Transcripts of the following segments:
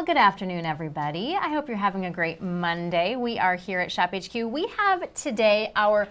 good afternoon, everybody. I hope you're having a great Monday. We are here at ShopHQ. We have today our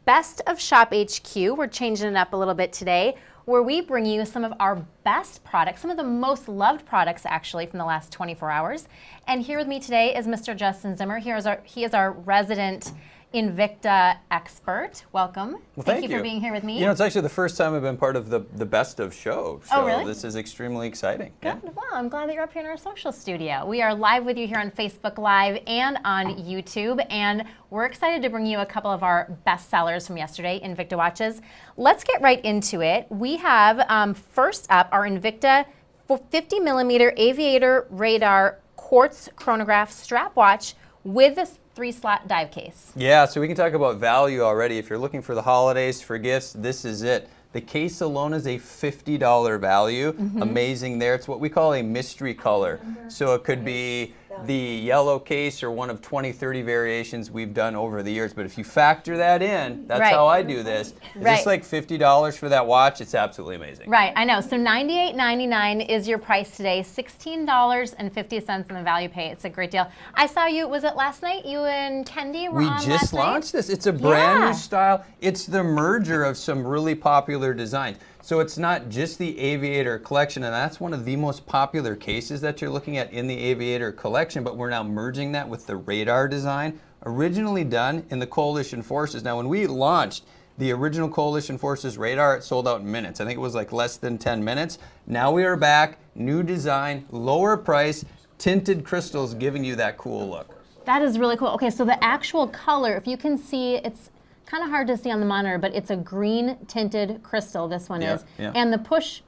Best of ShopHQ. We're changing it up a little bit today, where we bring you some of our best products, some of the most loved products actually from the last 24 hours. And here with me today is Mr. Justin Zimmer. He is our resident Invicta expert. Welcome. Well, thank you for being here with me. You know, it's actually the first time I've been part of the Best of show. Oh, really? This is extremely exciting. Good. Yeah. Well, I'm glad that you're up here in our social studio. We are live with you here on Facebook Live and on YouTube, and we're excited to bring you a couple of our best sellers from yesterday, Invicta watches. Let's get right into it. We have, first up, our Invicta 50mm aviator radar quartz chronograph strap watch with this 3-slot dive case. Yeah, so we can talk about value already. If you're looking for the holidays, for gifts, this is it. The case alone is a $50 value. Amazing there. It's what we call a mystery color. So it could be the yellow case or one of 20, 30 variations we've done over the years. But if you factor that in, that's how I do this. Is this like $50 for that watch? It's absolutely amazing. Right, I know. So $98.99 is your price today. $16.50 in the value pay. It's a great deal. I saw you, was it last night? You and Kendi were on last night? We just launched this. It's a brand new style. It's the merger of some really popular designs. So it's not just the Aviator collection, and that's one of the most popular cases that you're looking at in the Aviator collection, but we're now merging that with the radar design, originally done in the Coalition Forces. Now, when we launched the original Coalition Forces radar, it sold out in minutes. I think it was like less than 10 minutes. Now we are back, new design, lower price, tinted crystals giving you that cool look. That is really cool. Okay, so the actual color, if you can see, it's kind of hard to see on the monitor, but it's a green tinted crystal, this one is. Yeah. And the push,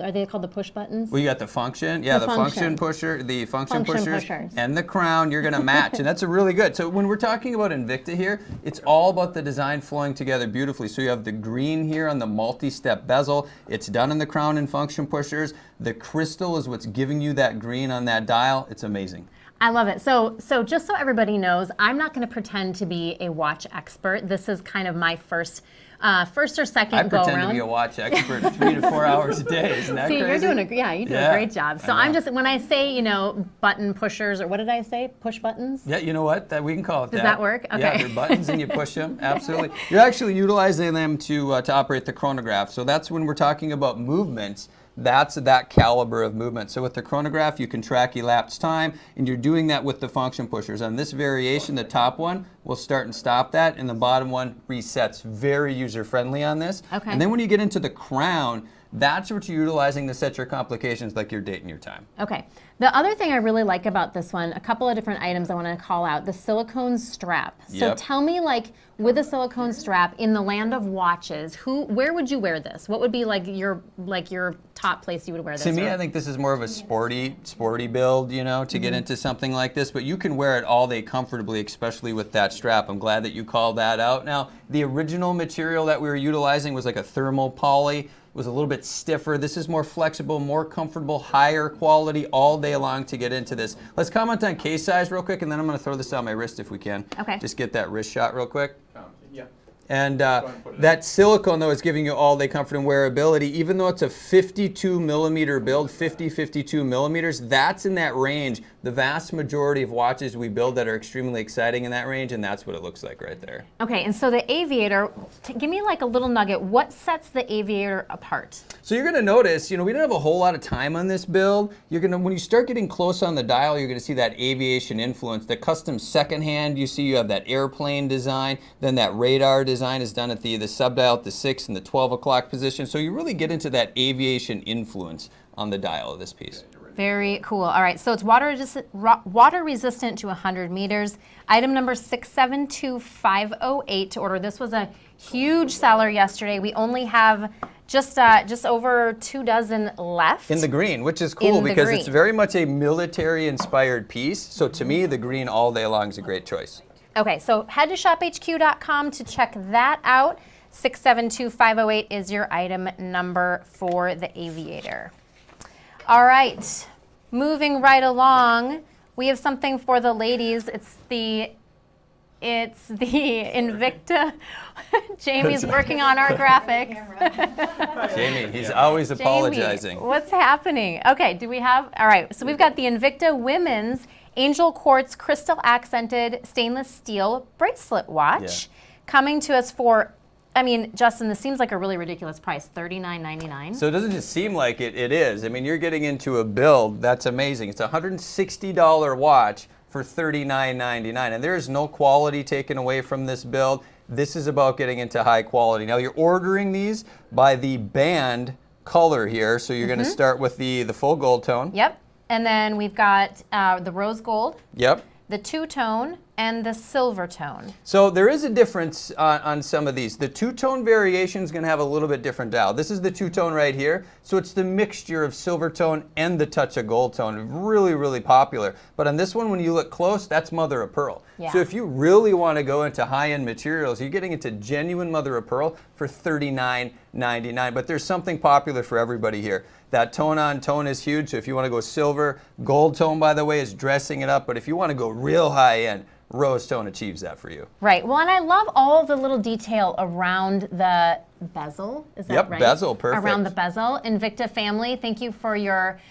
are they called the push buttons? Well, you got the function, the function pusher, the function pushers, and the crown you're gonna match, and that's a really good. So when we're talking about Invicta here, it's all about the design flowing together beautifully. So you have the green here on the multi-step bezel. It's done in the crown and function pushers. The crystal is what's giving you that green on that dial. It's amazing. I love it. So just so everybody knows, I'm not going to pretend to be a watch expert. This is kind of my first or second go around. I pretend to be a watch expert 3 to 4 hours a day. Isn't that crazy? You're doing you do a great job. So I'm just, when I say, button pushers, or what did I say? Push buttons? Yeah, you know what? We can call it that. Does that work? Okay. Yeah, they're buttons and you push them. Absolutely. You're actually utilizing them to operate the chronograph. So that's when we're talking about movements. That's that caliber of movement. So with the chronograph, you can track elapsed time, and you're doing that with the function pushers. On this variation, the top one will start and stop that, and the bottom one resets. Very user-friendly on this. Okay. And then when you get into the crown, that's what you're utilizing to set your complications, like your date and your time. Okay. The other thing I really like about this one, a couple of different items I want to call out. The silicone strap. So tell me, with a silicone strap in the land of watches, where would you wear this? What would be your top place you would wear this? To me, I think this is more of a sporty build, to get into something like this. But you can wear it all day comfortably, especially with that strap. I'm glad that you called that out. Now, the original material that we were utilizing was like a thermal poly. Was a little bit stiffer. This is more flexible, more comfortable, higher quality all day long to get into this. Let's comment on case size real quick, and then I'm going to throw this on my wrist if we can. Okay. Just get that wrist shot real quick. Yeah. And that silicone, though, is giving you all-day comfort and wearability. Even though it's a 52mm build, 52 millimeters, that's in that range. The vast majority of watches we build that are extremely exciting in that range, and that's what it looks like right there. Okay, and so the Aviator, give me a little nugget. What sets the Aviator apart? So you're going to notice, we didn't have a whole lot of time on this build. When you start getting close on the dial, you're going to see that aviation influence. The custom second hand, you see you have that airplane design, then that radar design is done at the subdial at the 6 and the 12 o'clock position. So you really get into that aviation influence on the dial of this piece. Very cool. All right, so it's water resistant to 100 meters. Item number 672508 to order. This was a huge seller yesterday. We only have just over 2 dozen left. In the green, which is cool because it's very much a military-inspired piece. So to me, the green all day long is a great choice. Okay, so head to shophq.com to check that out. 672508 is your item number for the Aviator. All right, moving right along, we have something for the ladies. It's the It's the Invicta. Jamie's working on our graphics. Jamie, he's always apologizing. Jamie, what's happening? Okay, do we have, all right, so we've got the Invicta Women's Angel Quartz Crystal Accented Stainless Steel Bracelet Watch coming to us for, I mean, Justin, this seems like a really ridiculous price, $39.99. So it doesn't just seem like it, it is. I mean, you're getting into a build that's amazing. It's a $160 watch for $39.99, and there is no quality taken away from this build. This is about getting into high quality. Now you're ordering these by the band color here, so you're going to start with the full gold tone. Yep, and then we've got the rose gold. Yep. The two-tone and the silver tone. So there is a difference on some of these. The two-tone variation is going to have a little bit different dial. This is the two-tone right here. So it's the mixture of silver tone and the touch of gold tone. Really, really popular. But on this one, when you look close, that's mother of pearl. Yeah. So if you really want to go into high-end materials, you're getting into genuine mother of pearl for $39.99. But there's something popular for everybody here. That tone-on tone is huge, so if you want to go silver, gold tone, by the way, is dressing it up, but if you want to go real high-end, rose tone achieves that for you. Right, well, and I love all the little detail around the bezel, is that right? Yep, bezel, perfect. Around the bezel. Invicta family, thank you for your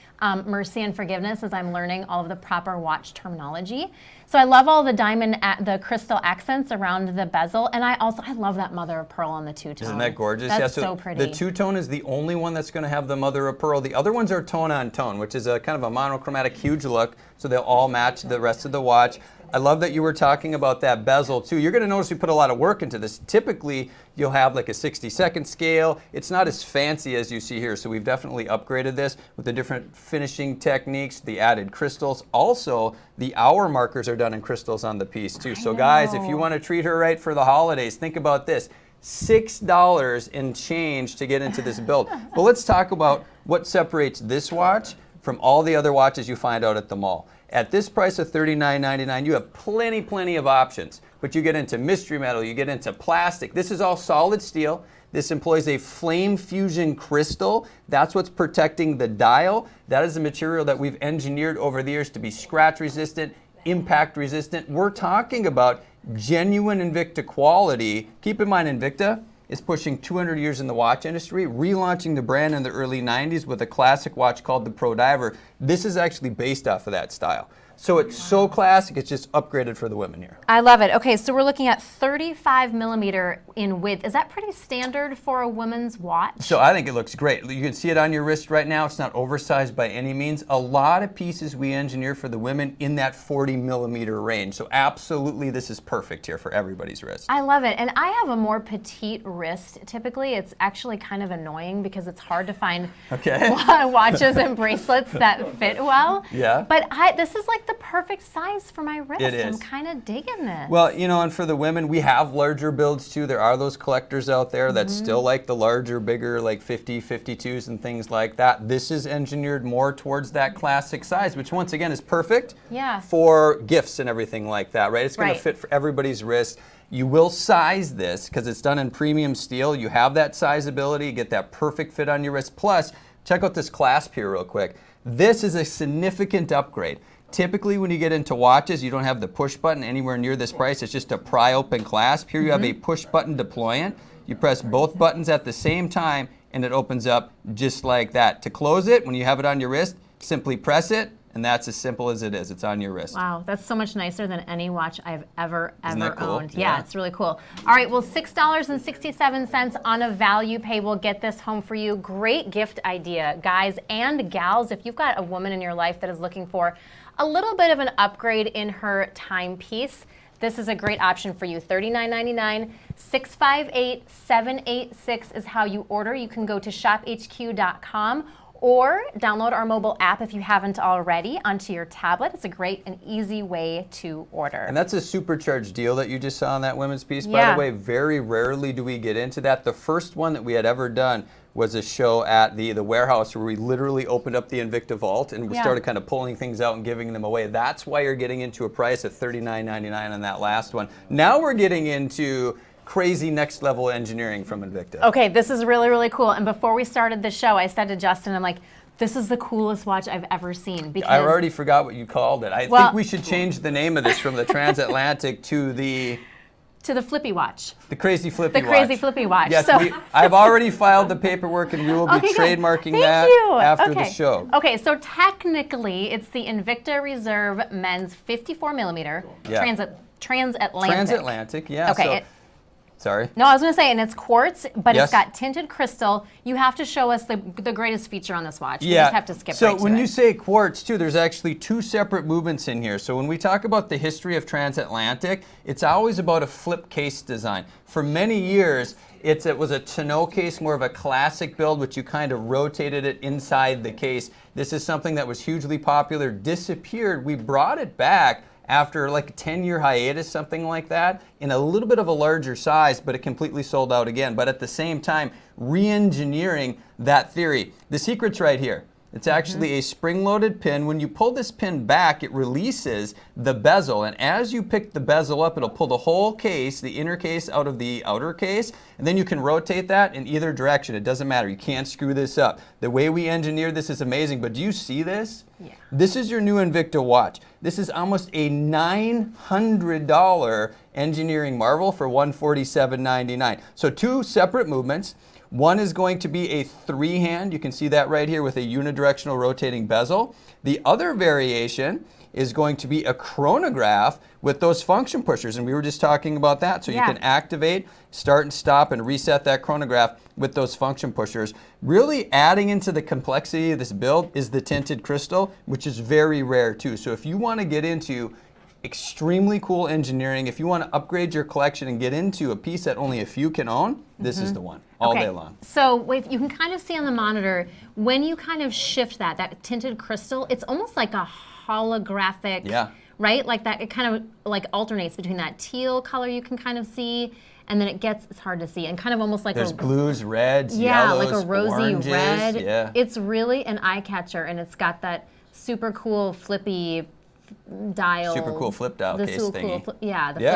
mercy and forgiveness as I'm learning all of the proper watch terminology. So I love all the diamond, the crystal accents around the bezel, and I love that mother of pearl on the two-tone. Isn't that gorgeous? That's yeah, so pretty. The two-tone is the only one that's going to have the mother of pearl. The other ones are tone-on-tone, which is a kind of a monochromatic huge look, so they'll all match the rest of the watch. I love that you were talking about that bezel too. You're going to notice we put a lot of work into this. Typically, you'll have like a 60-second scale. It's not as fancy as you see here, so we've definitely upgraded this with the different finishing techniques, the added crystals. Also, the hour markers are done in crystals on the piece too. So guys, if you want to treat her right for the holidays, think about this. $6 in change to get into this build. But let's talk about what separates this watch from all the other watches you find out at the mall. At this price of $39.99, you have plenty of options. But you get into mystery metal, you get into plastic. This is all solid steel. This employs a flame fusion crystal. That's what's protecting the dial. That is a material that we've engineered over the years to be scratch resistant, impact resistant. We're talking about genuine Invicta quality. Keep in mind, Invicta is pushing 200 years in the watch industry, relaunching the brand in the early 90s with a classic watch called the Pro Diver. This is actually based off of that style. So it's so classic, it's just upgraded for the women here. I love it. Okay, so we're looking at 35 millimeter in width. Is that pretty standard for a woman's watch? So I think it looks great. You can see it on your wrist right now. It's not oversized by any means. A lot of pieces we engineer for the women in that 40 millimeter range. So absolutely this is perfect here for everybody's wrist. I love it. And I have a more petite wrist. Typically it's actually kind of annoying because it's hard to find watches and bracelets that fit well. Yeah. But this is like the perfect size for my wrist. It is. I'm kind of digging this. Well, you know, and for the women, we have larger builds too. There are those collectors out there that still like the larger, bigger, like 50, 52s and things like that. This is engineered more towards that classic size, which once again is perfect for gifts and everything like that, right? It's going to fit for everybody's wrist. You will size this because it's done in premium steel. You have that sizability, you get that perfect fit on your wrist. Plus, check out this clasp here real quick. This is a significant upgrade. Typically, when you get into watches, you don't have the push button anywhere near this price. It's just a pry open clasp. Here you have a push button deployant. You press both buttons at the same time and it opens up just like that. To close it, when you have it on your wrist, simply press it and that's as simple as it is. It's on your wrist. Wow, that's so much nicer than any watch I've ever cool? owned. Yeah, it's really cool. All right, well, $6.67 on a value pay will get this home for you. Great gift idea, guys and gals. If you've got a woman in your life that is looking for a little bit of an upgrade in her timepiece, this is a great option for you. $39.99, $658-786 is how you order. You can go to shophq.com or download our mobile app if you haven't already onto your tablet. It's a great and easy way to order. And that's a supercharged deal that you just saw on that women's piece. By the way, very rarely do we get into that. The first one that we had ever done was a show at the warehouse where we literally opened up the Invicta vault and we started kind of pulling things out and giving them away. That's why you're getting into a price of $39.99 on that last one. Now we're getting into crazy next level engineering from Invicta. Okay, this is really, really cool. And before we started the show, I said to Justin, I'm like, This is the coolest watch I've ever seen. Because I already forgot what you called it. I think we should change the name of this from the transatlantic to the flippy watch. The crazy flippy watch. The crazy flippy watch. Yes, I've already filed the paperwork, and we will be trademarking that after the show. Okay, so technically, it's the Invicta Reserve Men's 54 millimeter transatlantic. Transatlantic, yeah. Okay. Sorry. No, I was going to say, and it's quartz, but it's got tinted crystal. You have to show us the greatest feature on this watch. You just have to skip right to it. So when you say quartz, too, there's actually two separate movements in here. So when we talk about the history of transatlantic, it's always about a flip case design. For many years, it was a tonneau case, more of a classic build, which you kind of rotated it inside the case. This is something that was hugely popular, disappeared. We brought it back after like a 10-year hiatus, something like that, in a little bit of a larger size, but it completely sold out again. But at the same time, re-engineering that theory. The secret's right here. It's actually a spring-loaded pin. When you pull this pin back, it releases the bezel. And as you pick the bezel up, it'll pull the whole case, the inner case, out of the outer case. And then you can rotate that in either direction. It doesn't matter. You can't screw this up. The way we engineered this is amazing. But do you see this? Yeah. This is your new Invicta watch. This is almost a $900 engineering marvel for $147.99. So two separate movements. One is going to be a three-hand. You can see that right here with a unidirectional rotating bezel. The other variation is going to be a chronograph with those function pushers, and we were just talking about that. So you can activate, start and stop, and reset that chronograph with those function pushers. Really adding into the complexity of this build is the tinted crystal, which is very rare too. So if you want to get into extremely cool engineering, if you want to upgrade your collection and get into a piece that only a few can own, this is the one all day long. So if you can kind of see on the monitor, when you kind of shift that tinted crystal, it's almost like a holographic, right? Like that, it kind of like alternates between that teal color you can kind of see, and then it's hard to see, and kind of almost like there's blues, reds, yellows, like a rosy oranges, red. It's really an eye catcher, and it's got that super cool flippy dial. Super cool flip dial case thingy. Flip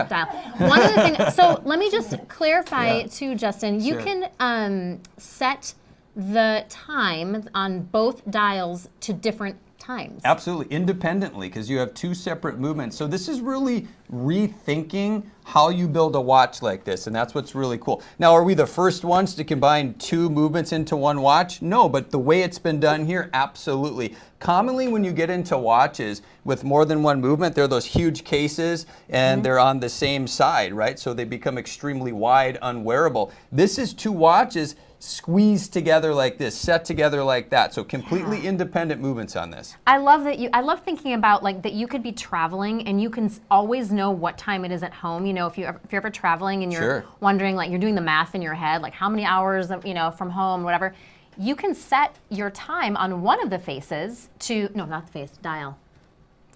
dial. One of the things, so let me just clarify too, Justin, you can set the time on both dials to different times. Absolutely, independently, because you have two separate movements. So this is really rethinking how you build a watch like this, and that's what's really cool. Now, are we the first ones to combine two movements into one watch? No, but the way it's been done here, absolutely. Commonly, when you get into watches with more than one movement, they're those huge cases, and they're on the same side, right? So they become extremely wide, unwearable. This is two watches squeezed together like this, set together like that. So completely independent movements on this. I love that I love thinking about like that you could be traveling and you can always know what time it is at home. You know, if you're ever traveling and you're wondering, like you're doing the math in your head, like how many hours, from home, whatever, you can set your time on one of the faces to, no, not the face, dial.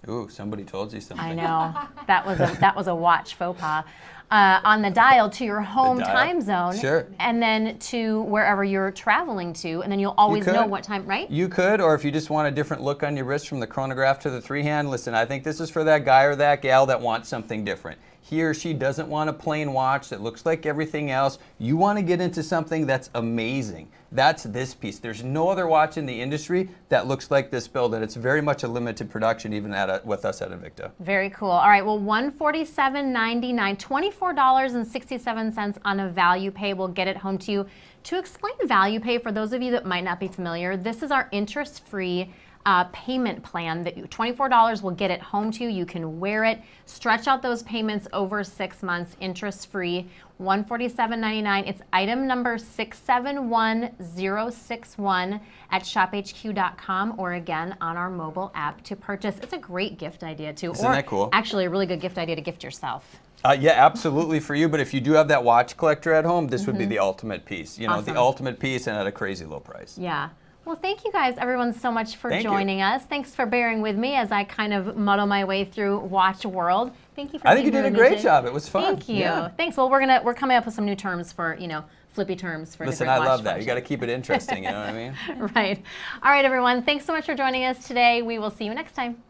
Ooh, somebody told you something. I know. That was a watch faux pas. On the dial to your home time zone, and then to wherever you're traveling to, and then you'll always know what time, right? You could, or if you just want a different look on your wrist from the chronograph to the three-hand, listen, I think this is for that guy or that gal that wants something different. He or she doesn't want a plain watch that looks like everything else. You want to get into something that's amazing. That's this piece. There's no other watch in the industry that looks like this build, and it's very much a limited production even with us at Invicta. Very cool. All right, well, $147.99, $24.67 on a value pay. We'll get it home to you. To explain value pay, for those of you that might not be familiar, this is our interest-free payment plan that $24 will get it home to you. You can wear it, stretch out those payments over 6 months, interest-free, $147.99. It's item number 671061 at shophq.com, or again on our mobile app to purchase. It's a great gift idea too. Isn't that cool? Actually, a really good gift idea to gift yourself. Yeah, absolutely for you. But if you do have that watch collector at home, this would be the ultimate piece. You know, the ultimate piece, and at a crazy low price. Yeah. Well, thank you guys, everyone, so much for joining us. Thanks for bearing with me as I kind of muddle my way through Watch World. Thank you for being here. I think you did a great job. It was fun. Thank you. Thanks. Well, we're coming up with some new terms for, flippy terms for different watch Listen, I love that. functions. You got to keep it interesting, you know what I mean? Right. All right, everyone. Thanks so much for joining us today. We will see you next time.